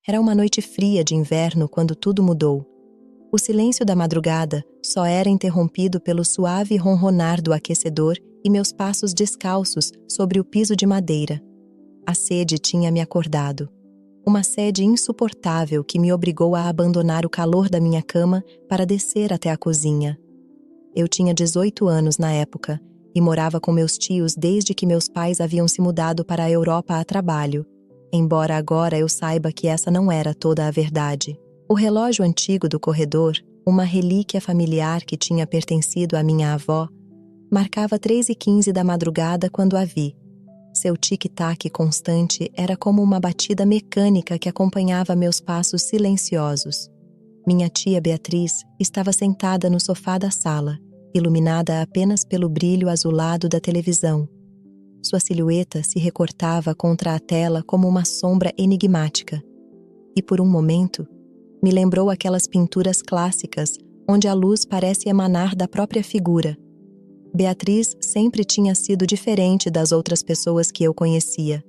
Era uma noite fria de inverno quando tudo mudou. O silêncio da madrugada só era interrompido pelo suave ronronar do aquecedor e meus passos descalços sobre o piso de madeira. A sede tinha me acordado. Uma sede insuportável que me obrigou a abandonar o calor da minha cama para descer até a cozinha. Eu tinha 18 anos na época e morava com meus tios desde que meus pais haviam se mudado para a Europa a trabalho, embora agora eu saiba que essa não era toda a verdade. O relógio antigo do corredor, uma relíquia familiar que tinha pertencido à minha avó, marcava 3h15 da madrugada quando a vi. Seu tic-tac constante era como uma batida mecânica que acompanhava meus passos silenciosos. Minha tia Beatriz estava sentada no sofá da sala, iluminada apenas pelo brilho azulado da televisão. Sua silhueta se recortava contra a tela como uma sombra enigmática. E por um momento, me lembrou aquelas pinturas clássicas onde a luz parece emanar da própria figura. Beatriz sempre tinha sido diferente das outras pessoas que eu conhecia.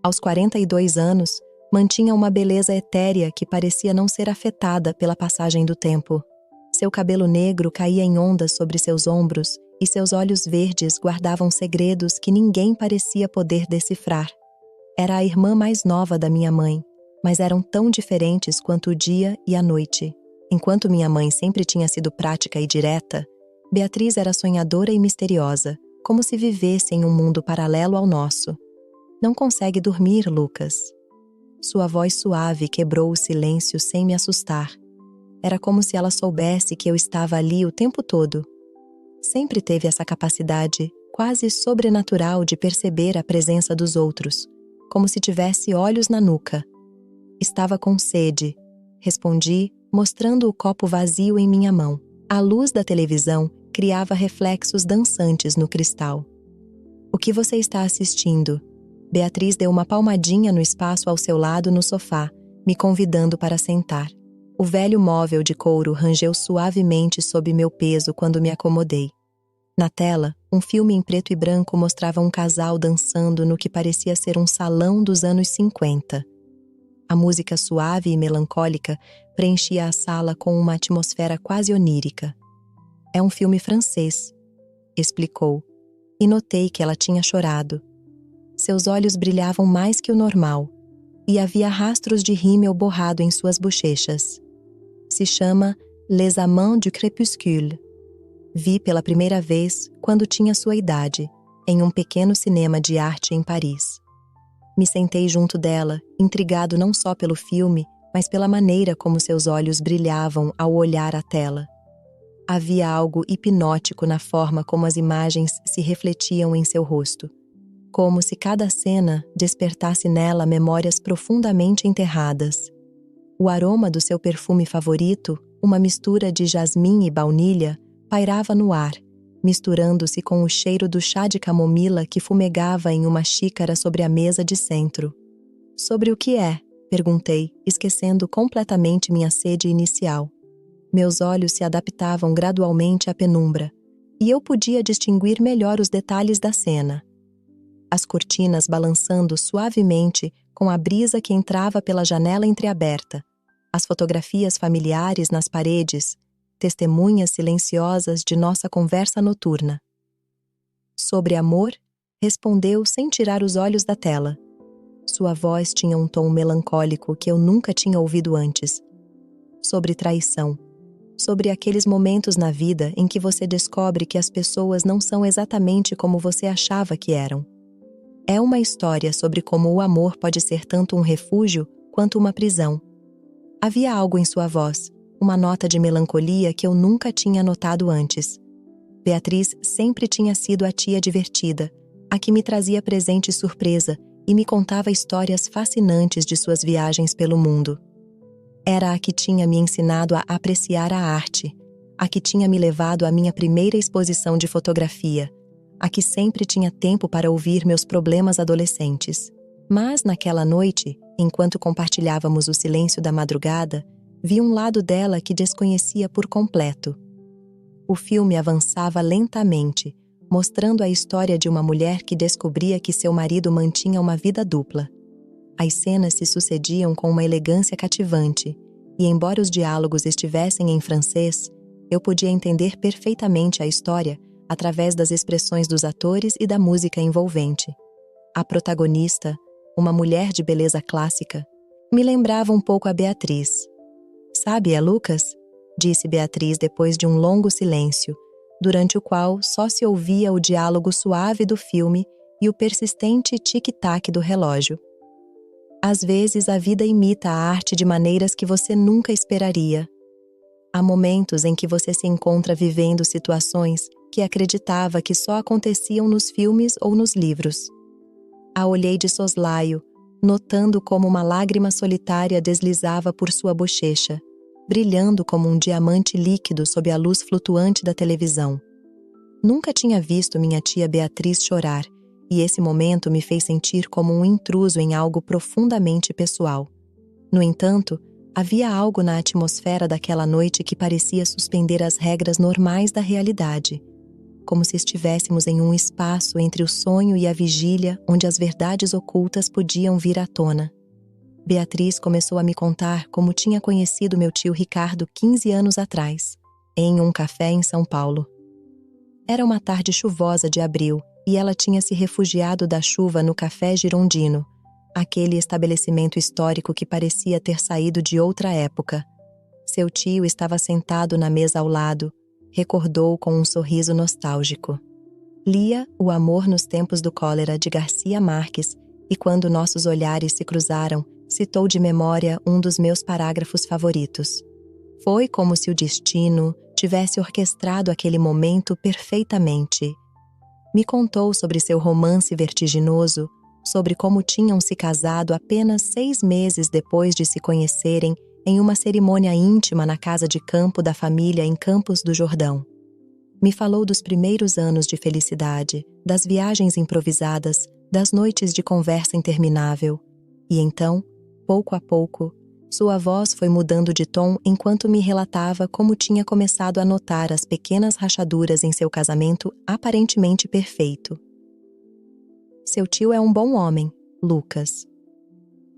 Aos 42 anos, mantinha uma beleza etérea que parecia não ser afetada pela passagem do tempo. Seu cabelo negro caía em ondas sobre seus ombros e seus olhos verdes guardavam segredos que ninguém parecia poder decifrar. Era a irmã mais nova da minha mãe, mas eram tão diferentes quanto o dia e a noite. Enquanto minha mãe sempre tinha sido prática e direta, Beatriz era sonhadora e misteriosa, como se vivesse em um mundo paralelo ao nosso. Não consegue dormir, Lucas. Sua voz suave quebrou o silêncio sem me assustar. Era como se ela soubesse que eu estava ali o tempo todo. Sempre teve essa capacidade, quase sobrenatural, de perceber a presença dos outros, como se tivesse olhos na nuca. Estava com sede, respondi, mostrando o copo vazio em minha mão. A luz da televisão criava reflexos dançantes no cristal. O que você está assistindo? Beatriz deu uma palmadinha no espaço ao seu lado no sofá, me convidando para sentar. O velho móvel de couro rangeu suavemente sob meu peso quando me acomodei. Na tela, um filme em preto e branco mostrava um casal dançando no que parecia ser um salão dos anos 50. A música suave e melancólica preenchia a sala com uma atmosfera quase onírica. É um filme francês, explicou, e notei que ela tinha chorado. Seus olhos brilhavam mais que o normal, e havia rastros de rímel borrado em suas bochechas. Se chama Les Amants du Crépuscule. Vi pela primeira vez quando tinha sua idade, em um pequeno cinema de arte em Paris. Me sentei junto dela, intrigado não só pelo filme, mas pela maneira como seus olhos brilhavam ao olhar a tela. Havia algo hipnótico na forma como as imagens se refletiam em seu rosto, como se cada cena despertasse nela memórias profundamente enterradas. O aroma do seu perfume favorito, uma mistura de jasmim e baunilha, pairava no ar, misturando-se com o cheiro do chá de camomila que fumegava em uma xícara sobre a mesa de centro. Sobre o que é? Perguntei, esquecendo completamente minha sede inicial. Meus olhos se adaptavam gradualmente à penumbra, e eu podia distinguir melhor os detalhes da cena. As cortinas balançando suavemente com a brisa que entrava pela janela entreaberta, as fotografias familiares nas paredes, testemunhas silenciosas de nossa conversa noturna. Sobre amor, respondeu sem tirar os olhos da tela. Sua voz tinha um tom melancólico que eu nunca tinha ouvido antes. Sobre traição. Sobre aqueles momentos na vida em que você descobre que as pessoas não são exatamente como você achava que eram. É uma história sobre como o amor pode ser tanto um refúgio quanto uma prisão. Havia algo em sua voz, uma nota de melancolia que eu nunca tinha notado antes. Beatriz sempre tinha sido a tia divertida, a que me trazia presente surpresa e me contava histórias fascinantes de suas viagens pelo mundo. Era a que tinha me ensinado a apreciar a arte, a que tinha me levado à minha primeira exposição de fotografia, a que sempre tinha tempo para ouvir meus problemas adolescentes. Mas, naquela noite, enquanto compartilhávamos o silêncio da madrugada, vi um lado dela que desconhecia por completo. O filme avançava lentamente, mostrando a história de uma mulher que descobria que seu marido mantinha uma vida dupla. As cenas se sucediam com uma elegância cativante, e embora os diálogos estivessem em francês, eu podia entender perfeitamente a história através das expressões dos atores e da música envolvente. A protagonista, uma mulher de beleza clássica, me lembrava um pouco a Beatriz. "Sabe, é Lucas?", disse Beatriz depois de um longo silêncio, durante o qual só se ouvia o diálogo suave do filme e o persistente tic-tac do relógio. Às vezes a vida imita a arte de maneiras que você nunca esperaria. Há momentos em que você se encontra vivendo situações que acreditava que só aconteciam nos filmes ou nos livros. A olhei de soslaio, notando como uma lágrima solitária deslizava por sua bochecha, brilhando como um diamante líquido sob a luz flutuante da televisão. Nunca tinha visto minha tia Beatriz chorar, e esse momento me fez sentir como um intruso em algo profundamente pessoal. No entanto, havia algo na atmosfera daquela noite que parecia suspender as regras normais da realidade, como se estivéssemos em um espaço entre o sonho e a vigília onde as verdades ocultas podiam vir à tona. Beatriz começou a me contar como tinha conhecido meu tio Ricardo 15 anos atrás, em um café em São Paulo. Era uma tarde chuvosa de abril e ela tinha se refugiado da chuva no Café Girondino, aquele estabelecimento histórico que parecia ter saído de outra época. Seu tio estava sentado na mesa ao lado, recordou com um sorriso nostálgico. Lia O Amor nos Tempos do Cólera, de Garcia Marques, e quando nossos olhares se cruzaram, citou de memória um dos meus parágrafos favoritos. Foi como se o destino tivesse orquestrado aquele momento perfeitamente. Me contou sobre seu romance vertiginoso, sobre como tinham se casado apenas 6 meses depois de se conhecerem em uma cerimônia íntima na casa de campo da família em Campos do Jordão. Me falou dos primeiros anos de felicidade, das viagens improvisadas, das noites de conversa interminável. E então, pouco a pouco, sua voz foi mudando de tom enquanto me relatava como tinha começado a notar as pequenas rachaduras em seu casamento aparentemente perfeito. "Seu tio é um bom homem, Lucas",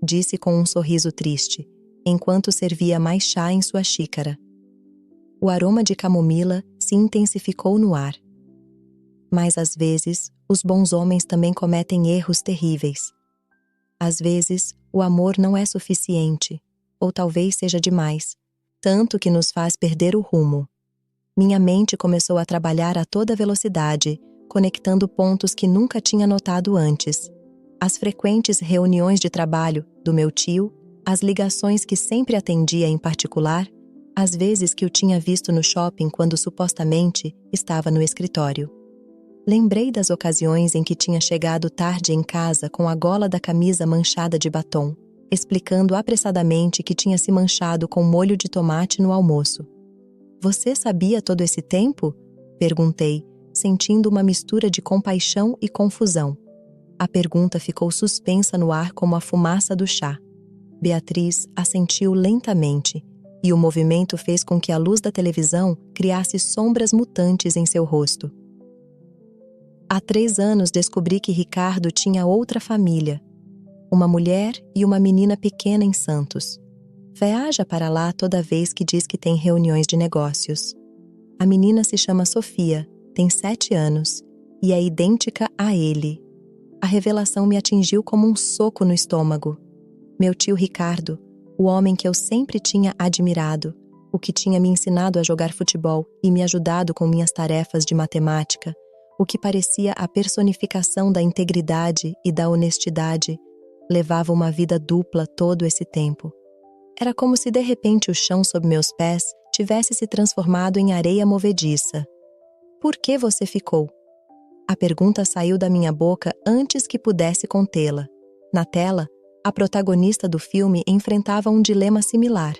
disse com um sorriso triste, enquanto servia mais chá em sua xícara. O aroma de camomila se intensificou no ar. Mas às vezes, os bons homens também cometem erros terríveis. Às vezes, o amor não é suficiente, ou talvez seja demais, tanto que nos faz perder o rumo. Minha mente começou a trabalhar a toda velocidade, conectando pontos que nunca tinha notado antes. As frequentes reuniões de trabalho do meu tio, as ligações que sempre atendia em particular, as vezes que o tinha visto no shopping quando supostamente estava no escritório. Lembrei das ocasiões em que tinha chegado tarde em casa com a gola da camisa manchada de batom, explicando apressadamente que tinha se manchado com molho de tomate no almoço. "Você sabia todo esse tempo?", perguntei, sentindo uma mistura de compaixão e confusão. A pergunta ficou suspensa no ar como a fumaça do chá. Beatriz assentiu lentamente, e o movimento fez com que a luz da televisão criasse sombras mutantes em seu rosto. "Há 3 anos descobri que Ricardo tinha outra família, uma mulher e uma menina pequena em Santos. Viaja para lá toda vez que diz que tem reuniões de negócios. A menina se chama Sofia, tem 7 anos, e é idêntica a ele." A revelação me atingiu como um soco no estômago. Meu tio Ricardo, o homem que eu sempre tinha admirado, o que tinha me ensinado a jogar futebol e me ajudado com minhas tarefas de matemática, o que parecia a personificação da integridade e da honestidade, levava uma vida dupla todo esse tempo. Era como se de repente o chão sob meus pés tivesse se transformado em areia movediça. "Por que você ficou?" A pergunta saiu da minha boca antes que pudesse contê-la. Na tela, a protagonista do filme enfrentava um dilema similar,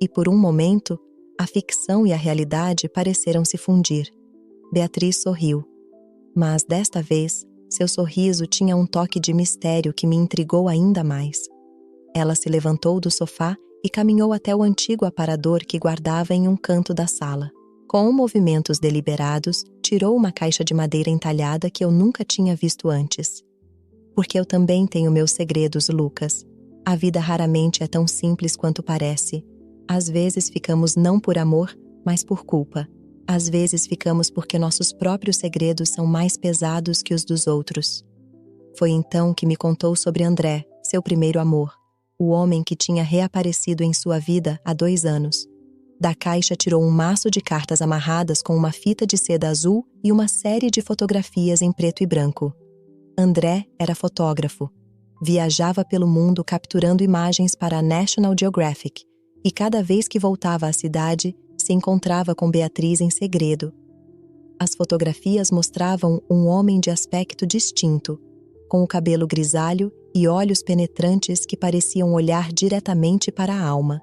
e por um momento, a ficção e a realidade pareceram se fundir. Beatriz sorriu. Mas desta vez, seu sorriso tinha um toque de mistério que me intrigou ainda mais. Ela se levantou do sofá e caminhou até o antigo aparador que guardava em um canto da sala. Com movimentos deliberados, tirou uma caixa de madeira entalhada que eu nunca tinha visto antes. "Porque eu também tenho meus segredos, Lucas", A vida raramente é tão simples quanto parece. Às vezes ficamos não por amor, mas por culpa. Às vezes ficamos porque nossos próprios segredos são mais pesados que os dos outros. Foi então que me contou sobre André, seu primeiro amor, o homem que tinha reaparecido em sua vida há 2 anos. Da caixa tirou um maço de cartas amarradas com uma fita de seda azul e uma série de fotografias em preto e branco. André era fotógrafo. Viajava pelo mundo capturando imagens para a National Geographic, e cada vez que voltava à cidade, se encontrava com Beatriz em segredo. As fotografias mostravam um homem de aspecto distinto, com o cabelo grisalho e olhos penetrantes que pareciam olhar diretamente para a alma.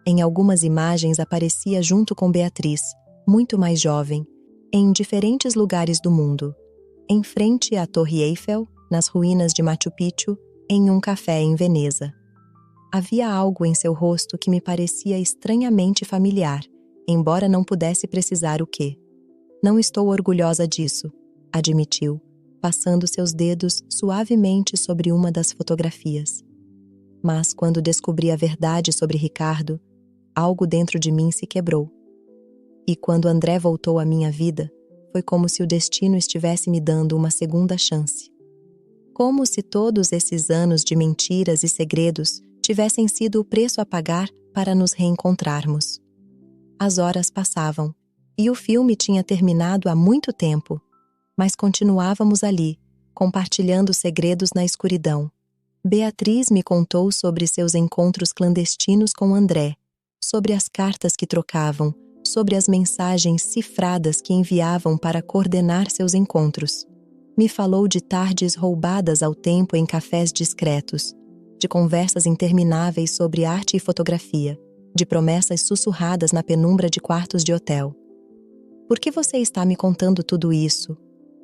Em algumas imagens aparecia junto com Beatriz, muito mais jovem, em diferentes lugares do mundo. Em frente à Torre Eiffel, nas ruínas de Machu Picchu, em um café em Veneza. Havia algo em seu rosto que me parecia estranhamente familiar, embora não pudesse precisar o quê. Não estou orgulhosa disso, admitiu, passando seus dedos suavemente sobre uma das fotografias. Mas quando descobri a verdade sobre Ricardo, algo dentro de mim se quebrou. E quando André voltou à minha vida, foi como se o destino estivesse me dando uma segunda chance. Como se todos esses anos de mentiras e segredos tivessem sido o preço a pagar para nos reencontrarmos. As horas passavam, e o filme tinha terminado há muito tempo, mas continuávamos ali, compartilhando segredos na escuridão. Beatriz me contou sobre seus encontros clandestinos com André, sobre as cartas que trocavam, sobre as mensagens cifradas que enviavam para coordenar seus encontros. Me falou de tardes roubadas ao tempo em cafés discretos, de conversas intermináveis sobre arte e fotografia, de promessas sussurradas na penumbra de quartos de hotel. "Por que você está me contando tudo isso?"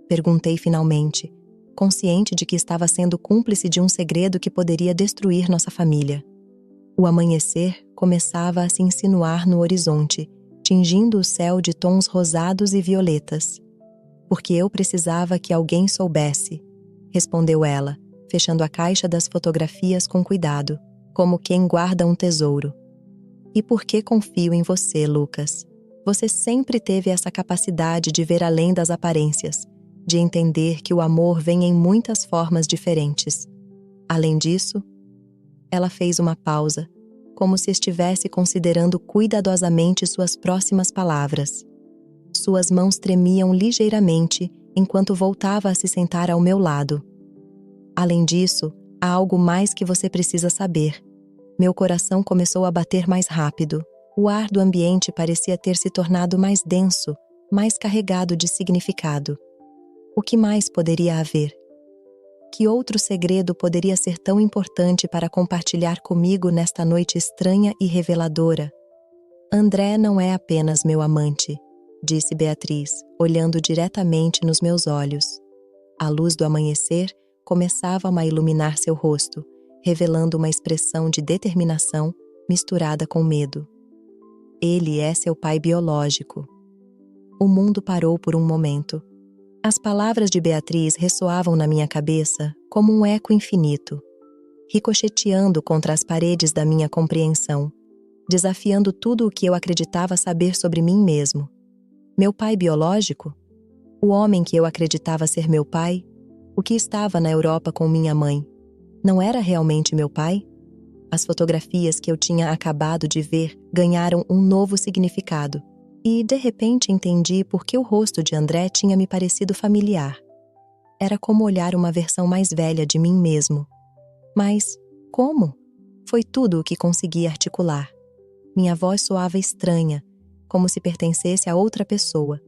Perguntei finalmente, consciente de que estava sendo cúmplice de um segredo que poderia destruir nossa família. O amanhecer começava a se insinuar no horizonte, tingindo o céu de tons rosados e violetas. "Porque eu precisava que alguém soubesse", respondeu ela, fechando a caixa das fotografias com cuidado, como quem guarda um tesouro. "E porque confio em você, Lucas. Você sempre teve essa capacidade de ver além das aparências, de entender que o amor vem em muitas formas diferentes. Além disso..." Ela fez uma pausa, como se estivesse considerando cuidadosamente suas próximas palavras. Suas mãos tremiam ligeiramente enquanto voltava a se sentar ao meu lado. "Além disso, há algo mais que você precisa saber." Meu coração começou a bater mais rápido. O ar do ambiente parecia ter se tornado mais denso, mais carregado de significado. O que mais poderia haver? Que outro segredo poderia ser tão importante para compartilhar comigo nesta noite estranha e reveladora? "André não é apenas meu amante", disse Beatriz, olhando diretamente nos meus olhos. A luz do amanhecer começava a iluminar seu rosto, revelando uma expressão de determinação misturada com medo. "Ele é seu pai biológico." O mundo parou por um momento. As palavras de Beatriz ressoavam na minha cabeça como um eco infinito, ricocheteando contra as paredes da minha compreensão, desafiando tudo o que eu acreditava saber sobre mim mesmo. Meu pai biológico? O homem que eu acreditava ser meu pai? O que estava na Europa com minha mãe? Não era realmente meu pai? As fotografias que eu tinha acabado de ver ganharam um novo significado, e de repente entendi por que o rosto de André tinha me parecido familiar. Era como olhar uma versão mais velha de mim mesmo. Mas como? Foi tudo o que consegui articular. Minha voz soava estranha, como se pertencesse a outra pessoa.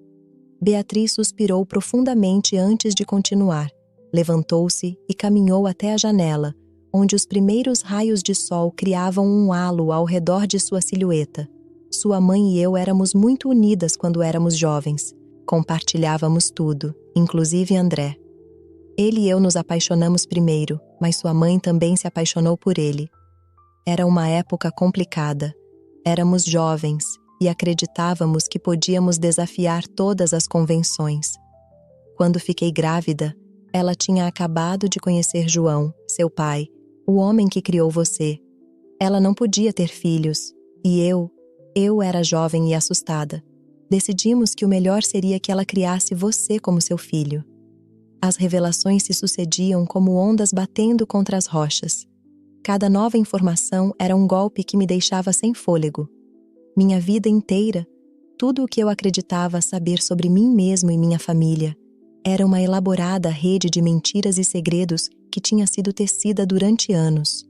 Beatriz suspirou profundamente antes de continuar, levantou-se e caminhou até a janela, onde os primeiros raios de sol criavam um halo ao redor de sua silhueta. Sua mãe e eu éramos muito unidas quando éramos jovens. Compartilhávamos tudo, inclusive André. Ele e eu nos apaixonamos primeiro, mas sua mãe também se apaixonou por ele. Era uma época complicada. Éramos jovens e acreditávamos que podíamos desafiar todas as convenções. Quando fiquei grávida, ela tinha acabado de conhecer João, seu pai, O homem que criou você. Ela não podia ter filhos. E eu era jovem e assustada. Decidimos que o melhor seria que ela criasse você como seu filho. As revelações se sucediam como ondas batendo contra as rochas. Cada nova informação era um golpe que me deixava sem fôlego. Minha vida inteira, tudo o que eu acreditava saber sobre mim mesmo e minha família, era uma elaborada rede de mentiras e segredos que tinha sido tecida durante anos.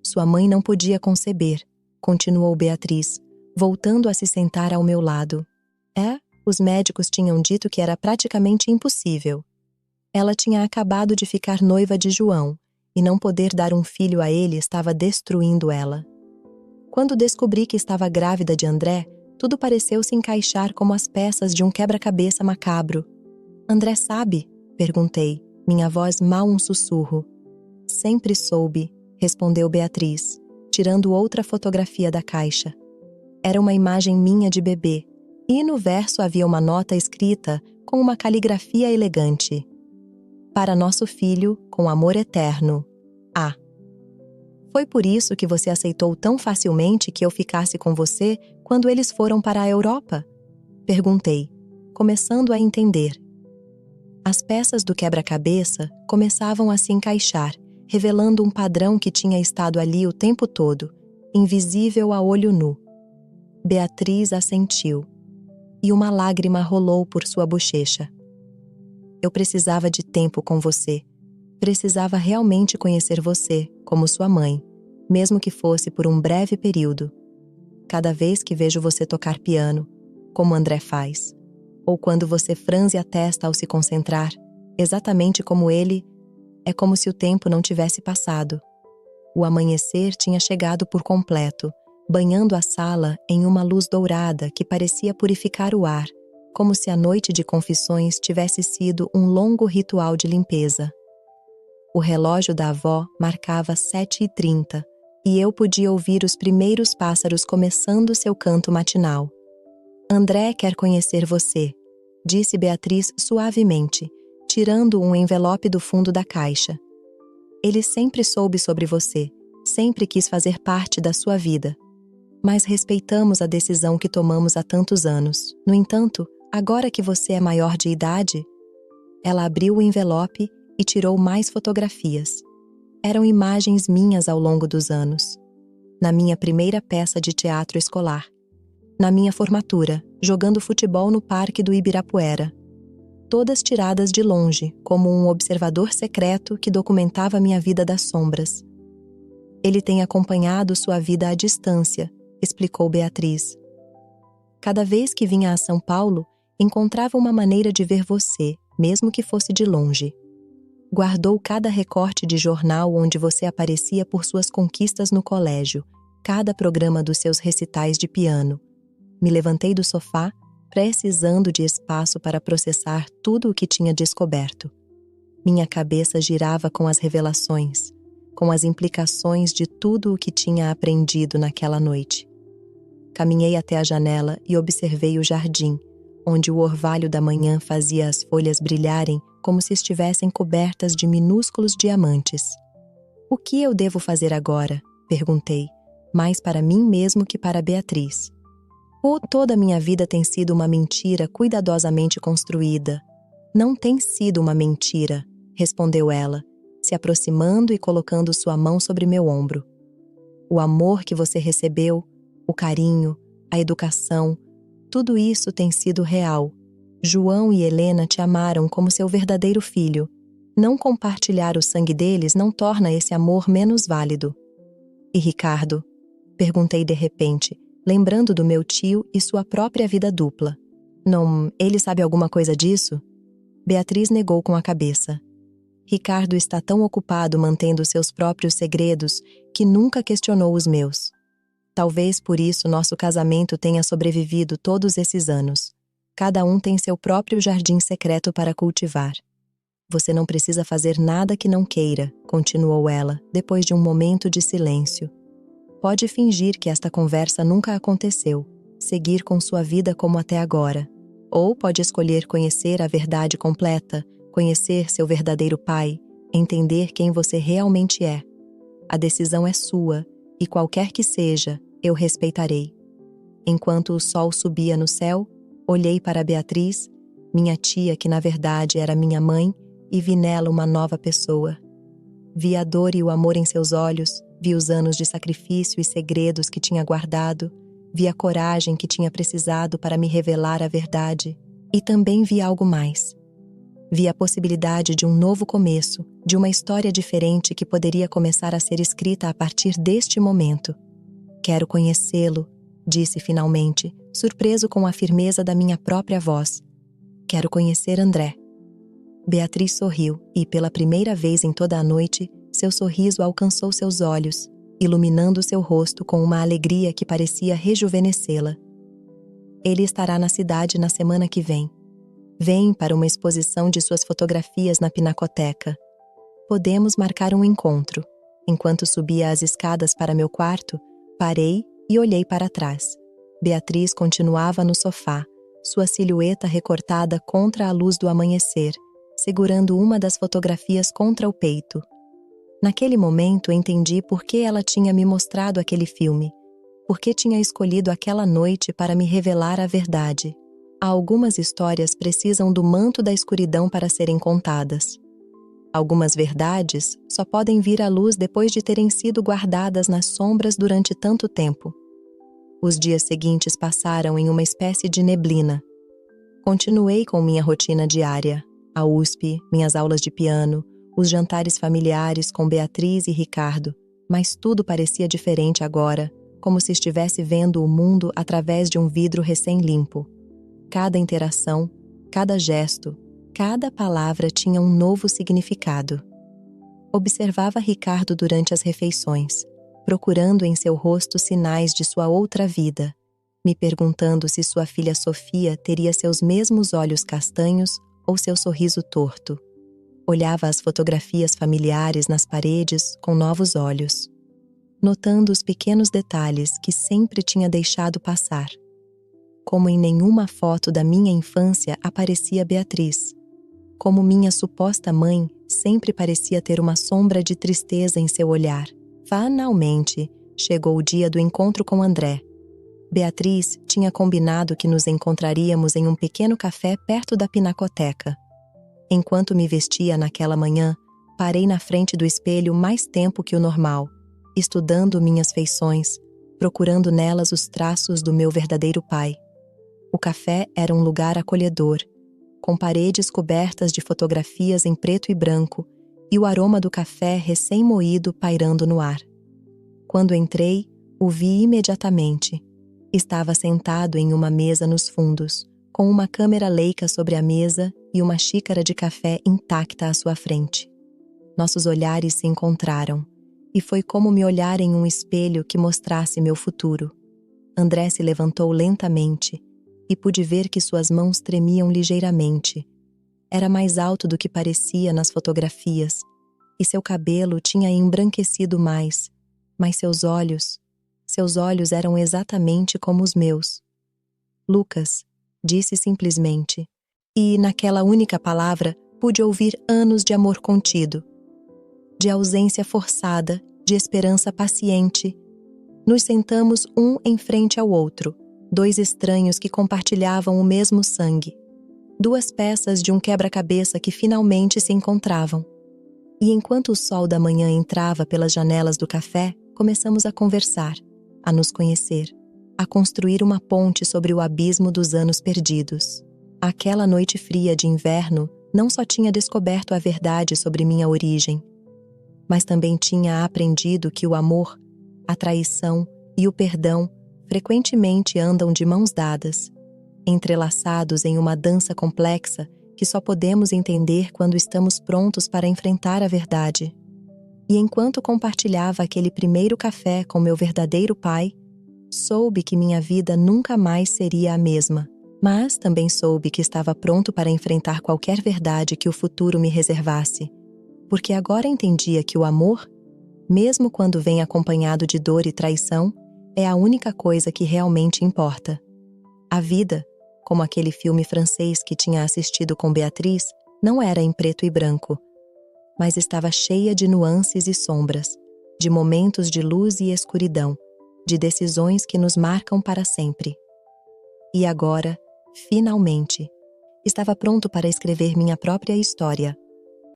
Sua mãe não podia conceber, continuou Beatriz, voltando a se sentar ao meu lado. Os médicos tinham dito que era praticamente impossível. Ela tinha acabado de ficar noiva de João, e não poder dar um filho a ele estava destruindo ela. Quando descobri que estava grávida de André, tudo pareceu se encaixar como as peças de um quebra-cabeça macabro. André sabe? Perguntei, minha voz mal um sussurro. Sempre soube, respondeu Beatriz, tirando outra fotografia da caixa. Era uma imagem minha de bebê, e no verso havia uma nota escrita com uma caligrafia elegante. Para nosso filho, com amor eterno. A. Foi por isso que você aceitou tão facilmente que eu ficasse com você quando eles foram para a Europa? Perguntei, começando a entender. As peças do quebra-cabeça começavam a se encaixar, revelando um padrão que tinha estado ali o tempo todo, invisível a olho nu. Beatriz assentiu, e uma lágrima rolou por sua bochecha. Eu precisava de tempo com você. Precisava realmente conhecer você, como sua mãe, mesmo que fosse por um breve período. Cada vez que vejo você tocar piano, como André faz, ou quando você franze a testa ao se concentrar, exatamente como ele, é como se o tempo não tivesse passado. O amanhecer tinha chegado por completo, banhando a sala em uma luz dourada que parecia purificar o ar, como se a noite de confissões tivesse sido um longo ritual de limpeza. O relógio da avó marcava 7h30 e eu podia ouvir os primeiros pássaros começando seu canto matinal. André quer conhecer você, disse Beatriz suavemente, tirando um envelope do fundo da caixa. Ele sempre soube sobre você, sempre quis fazer parte da sua vida. Mas respeitamos a decisão que tomamos há tantos anos. No entanto, agora que você é maior de idade, ela abriu o envelope e tirou mais fotografias. Eram imagens minhas ao longo dos anos. Na minha primeira peça de teatro escolar. Na minha formatura, jogando futebol no parque do Ibirapuera. Todas tiradas de longe, como um observador secreto que documentava minha vida das sombras. Ele tem acompanhado sua vida à distância, explicou Beatriz. Cada vez que vinha a São Paulo, encontrava uma maneira de ver você, mesmo que fosse de longe. Guardou cada recorte de jornal onde você aparecia por suas conquistas no colégio, cada programa dos seus recitais de piano. Me levantei do sofá, precisando de espaço para processar tudo o que tinha descoberto. Minha cabeça girava com as revelações, com as implicações de tudo o que tinha aprendido naquela noite. Caminhei até a janela e observei o jardim, onde o orvalho da manhã fazia as folhas brilharem como se estivessem cobertas de minúsculos diamantes. O que eu devo fazer agora? Perguntei, mais para mim mesmo que para Beatriz. Toda a minha vida tem sido uma mentira cuidadosamente construída. Não tem sido uma mentira, respondeu ela, se aproximando e colocando sua mão sobre meu ombro. O amor que você recebeu, o carinho, a educação, tudo isso tem sido real. João e Helena te amaram como seu verdadeiro filho. Não compartilhar o sangue deles não torna esse amor menos válido. E Ricardo? Perguntei de repente, lembrando do meu tio e sua própria vida dupla. Não, ele sabe alguma coisa disso? Beatriz negou com a cabeça. Ricardo está tão ocupado mantendo seus próprios segredos que nunca questionou os meus. Talvez por isso nosso casamento tenha sobrevivido todos esses anos. Cada um tem seu próprio jardim secreto para cultivar. Você não precisa fazer nada que não queira, continuou ela, depois de um momento de silêncio. Pode fingir que esta conversa nunca aconteceu, seguir com sua vida como até agora. Ou pode escolher conhecer a verdade completa, conhecer seu verdadeiro pai, entender quem você realmente é. A decisão é sua, e qualquer que seja, eu respeitarei. Enquanto o sol subia no céu, olhei para Beatriz, minha tia que na verdade era minha mãe, e vi nela uma nova pessoa. Vi a dor e o amor em seus olhos, vi os anos de sacrifício e segredos que tinha guardado, vi a coragem que tinha precisado para me revelar a verdade, e também vi algo mais. Vi a possibilidade de um novo começo, de uma história diferente que poderia começar a ser escrita a partir deste momento. Quero conhecê-lo, disse finalmente, surpreso com a firmeza da minha própria voz. Quero conhecer André. Beatriz sorriu e, pela primeira vez em toda a noite, seu sorriso alcançou seus olhos, iluminando seu rosto com uma alegria que parecia rejuvenescê-la. Ele estará na cidade na semana que vem. Vem para uma exposição de suas fotografias na Pinacoteca. Podemos marcar um encontro. Enquanto subia as escadas para meu quarto, parei e olhei para trás. Beatriz continuava no sofá, sua silhueta recortada contra a luz do amanhecer, segurando uma das fotografias contra o peito. Naquele momento entendi por que ela tinha me mostrado aquele filme, por que tinha escolhido aquela noite para me revelar a verdade. Algumas histórias precisam do manto da escuridão para serem contadas. Algumas verdades só podem vir à luz depois de terem sido guardadas nas sombras durante tanto tempo. Os dias seguintes passaram em uma espécie de neblina. Continuei com minha rotina diária, a USP, minhas aulas de piano, os jantares familiares com Beatriz e Ricardo, mas tudo parecia diferente agora, como se estivesse vendo o mundo através de um vidro recém-limpo. Cada interação, cada gesto, cada palavra tinha um novo significado. Observava Ricardo durante as refeições, procurando em seu rosto sinais de sua outra vida, me perguntando se sua filha Sofia teria seus mesmos olhos castanhos ou seu sorriso torto. Olhava as fotografias familiares nas paredes com novos olhos, notando os pequenos detalhes que sempre tinha deixado passar. Como em nenhuma foto da minha infância aparecia Beatriz. Como minha suposta mãe sempre parecia ter uma sombra de tristeza em seu olhar. Finalmente, chegou o dia do encontro com André. Beatriz tinha combinado que nos encontraríamos em um pequeno café perto da Pinacoteca. Enquanto me vestia naquela manhã, parei na frente do espelho mais tempo que o normal, estudando minhas feições, procurando nelas os traços do meu verdadeiro pai. O café era um lugar acolhedor, com paredes cobertas de fotografias em preto e branco e o aroma do café recém-moído pairando no ar. Quando entrei, o vi imediatamente. Estava sentado em uma mesa nos fundos, com uma câmera Leica sobre a mesa e uma xícara de café intacta à sua frente. Nossos olhares se encontraram, e foi como me olhar em um espelho que mostrasse meu futuro. André se levantou lentamente, e pude ver que suas mãos tremiam ligeiramente. Era mais alto do que parecia nas fotografias, e seu cabelo tinha embranquecido mais, mas seus olhos eram exatamente como os meus. Lucas, disse simplesmente, e naquela única palavra pude ouvir anos de amor contido, de ausência forçada, de esperança paciente. Nos sentamos um em frente ao outro, dois estranhos que compartilhavam o mesmo sangue, duas peças de um quebra-cabeça que finalmente se encontravam. E enquanto o sol da manhã entrava pelas janelas do café, começamos a conversar, a nos conhecer, a construir uma ponte sobre o abismo dos anos perdidos. Aquela noite fria de inverno não só tinha descoberto a verdade sobre minha origem, mas também tinha aprendido que o amor, a traição e o perdão frequentemente andam de mãos dadas, entrelaçados em uma dança complexa que só podemos entender quando estamos prontos para enfrentar a verdade. E enquanto compartilhava aquele primeiro café com meu verdadeiro pai, soube que minha vida nunca mais seria a mesma, mas também soube que estava pronto para enfrentar qualquer verdade que o futuro me reservasse, porque agora entendia que o amor, mesmo quando vem acompanhado de dor e traição, é a única coisa que realmente importa. A vida, como aquele filme francês que tinha assistido com Beatriz, não era em preto e branco, mas estava cheia de nuances e sombras, de momentos de luz e escuridão, de decisões que nos marcam para sempre. E agora, finalmente, estava pronto para escrever minha própria história,